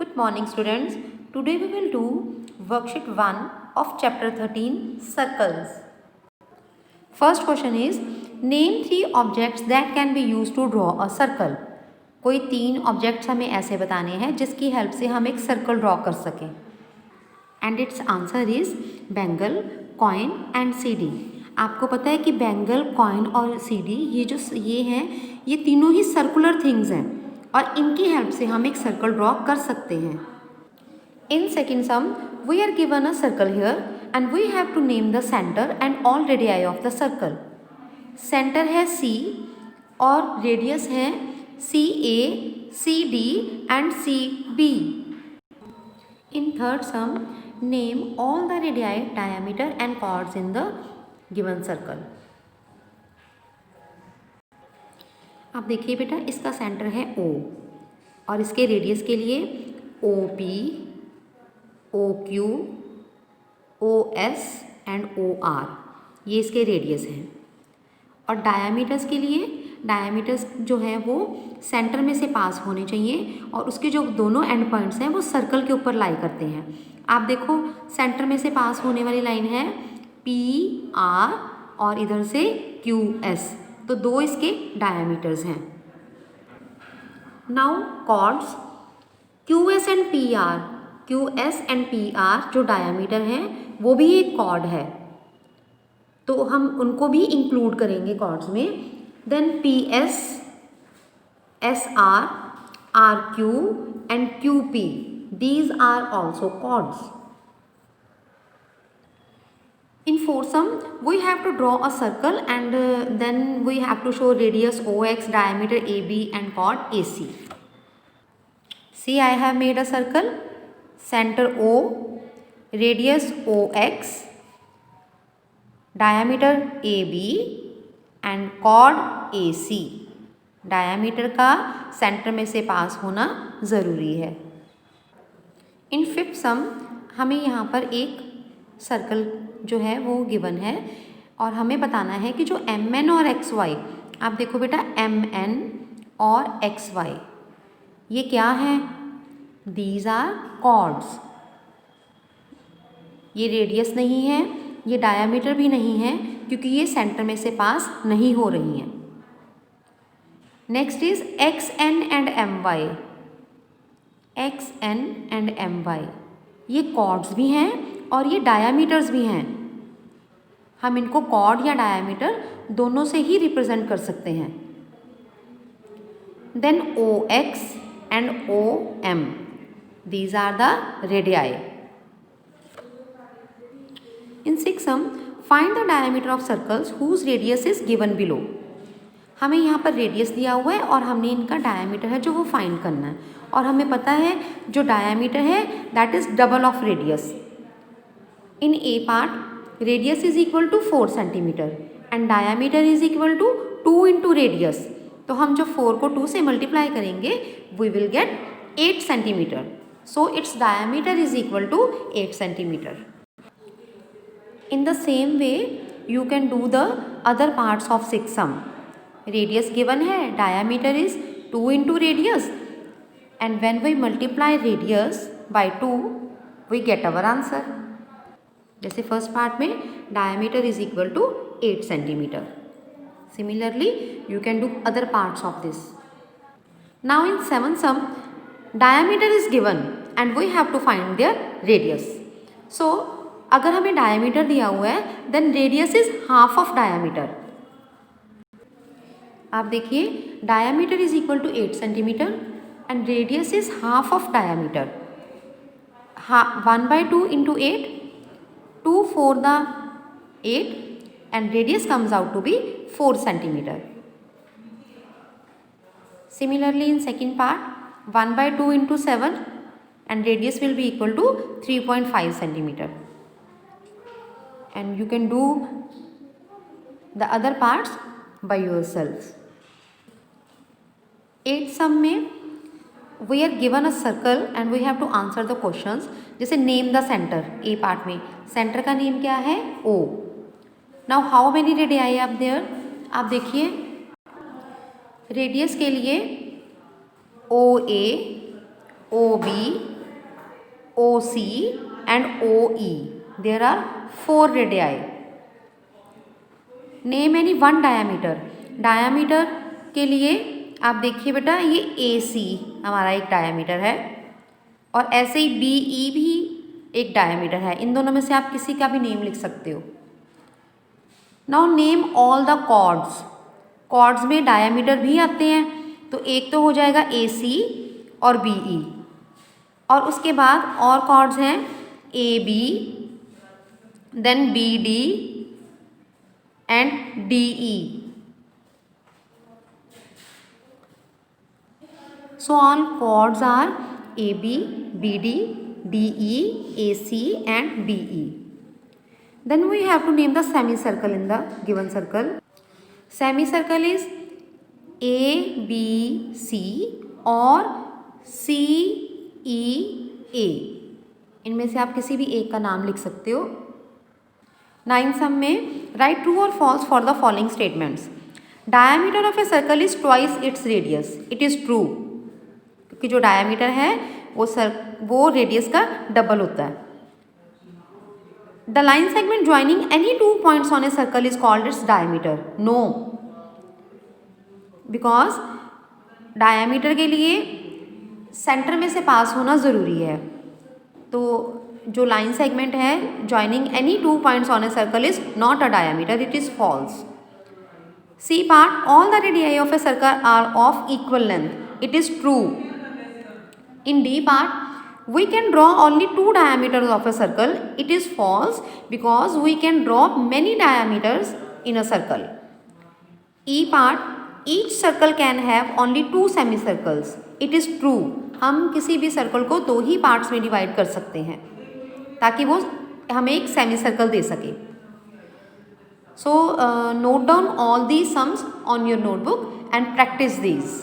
Good morning students. Today we will do worksheet 1 of chapter 13 circles. First question is name 3 objects that can be used to draw a circle. कोई 3 objects हमें ऐसे बताने हैं जिसकी help से हम एक सर्कल ड्रॉ कर सकें. And it's answer is bangle, coin and CD. आपको पता है कि बैंगल, कॉइन और सीडी ये हैं ये तीनों ही सर्कुलर थिंग्स हैं और इनकी हेल्प से हम एक सर्कल ड्रॉ कर सकते हैं. In second sum we are given a circle here and we have to name the centre and all radii of the circle. Centre है C और रेडियस है CA, CD and CB. In third sum, name all the radii, diameter and chords in the given circle. अब देखिए बेटा, इसका centre है O और इसके रेडियस के लिए OP, OQ, OS and OR ये इसके रेडियस हैं. और डायामीटर्स के लिए डायामीटर्स जो है वो सेंटर में से पास होने चाहिए और उसके जो दोनों एंड पॉइंट्स हैं वो सर्कल के ऊपर लाई करते हैं. आप देखो सेंटर में से पास होने वाली लाइन है PR और इधर से QS, तो 2 इसके डायामीटर्स हैं. Now chords QS and PR जो डायामीटर हैं वो भी एक कॉर्ड है, तो हम उनको भी इंक्लूड करेंगे कॉर्ड्स में. Then PS, SR, RQ and QP, these are also chords. In foursome we have to draw a circle and then we have to show radius OX, diameter AB and chord AC. See, I have made a circle, center O, radius OX, diameter AB and chord AC. Diameter का centre में से पास होना ज़रूरी है. In fifth सम हमें यहाँ पर एक सर्कल जो है वो गिवन है और हमें बताना है कि जो MN और XY, आप देखो बेटा MN और XY ये क्या है? These are chords. ये रेडियस नहीं है, ये डायामीटर भी नहीं है क्योंकि ये सेंटर में से पास नहीं हो रही हैं. Next is XN and MY. XN and MY ये कॉर्ड्स भी हैं और ये डायामीटर्स भी हैं. हम इनको कॉर्ड या डायामीटर दोनों से ही रिप्रेजेंट कर सकते हैं. Then OX and OM, these are the radii. In six sum find the diameter of circles whose radius is given below. हमें यहाँ पर रेडियस दिया हुआ है और हमने इनका डायमीटर है जो वो फाइंड करना है. और हमें पता है जो डायमीटर है that is double of radius. In A part radius is equal to 4 centimetre and diameter is equal to 2 into radius. तो हम जो 4 को 2 से मल्टीप्लाई करेंगे we will get 8 centimetre. So its diameter is equal to 8 centimetre. In the same way you can do the other parts of sixth sum. Radius given है, diameter is 2 into radius and when we multiply radius by 2 we get our answer. जैसे first part में diameter is equal to 8 centimeter. Similarly you can do other parts of this. Now in seventh sum diameter is given and we have to find their radius. So अगर हमें diameter दिया हुआ है then radius is half of diameter. आप देखिए diameter is equal to 8 centimetre and radius is half of diameter. 1/2 into 8, 2 4 the 8 and radius comes out to be 4 centimetre. Similarly in second part 1/2 into 7 and radius will be equal to 3.5 centimetre. And you can do the other parts by yourself. 8th sum में we are given a circle and we have to answer the questions. जैसे name the center. A part में center का name क्या है? O. Now how many radii are there? आप देखिए radius के लिए OA, OB, OC and OE. There are 4 radii. Name any one diameter. Diameter के लिए आप देखिए बेटा, ये AC हमारा एक डायामीटर है और ऐसे ही BE भी एक डायामीटर है। इन दोनों में से आप किसी का भी नेम लिख सकते हो। Now name all the chords. Chords में डायामीटर भी आते हैं, तो एक तो हो जाएगा AC और BE, और उसके बाद और कॉर्ड्स हैं AB, then BD and DE. So all chords are AB, BD, DE, AC and BE. Then we have to name the semicircle in the given circle. Semicircle is A, B, C और C, E, A. इनमें से आप किसी भी एक का नाम लिख सकते हो। 9 सम में राइट ट्रू और false for the following statements. Diameter of a circle is twice its radius. It is true, क्योंकि जो डायमीटर है वो रेडियस का डबल होता है। The line segment joining any 2 points on a circle is called its diameter. No, because diameter के लिए centre में से पास होना ज़रूरी है। तो जो लाइन सेगमेंट है joining any 2 points on a circle is not a diameter, it is false. C part all the radii of a circle are of equal length. It is true. In D part, we can draw only 2 diameters of a circle. It is false because we can draw many diameters in a circle. E part, each circle can have only 2 semicircles. It is true. हम किसी भी circle को 2 ही parts में divide कर सकते हैं ताकि वो हमें एक सेमी सर्कल दे सके। So note down all these sums on your notebook and practice these.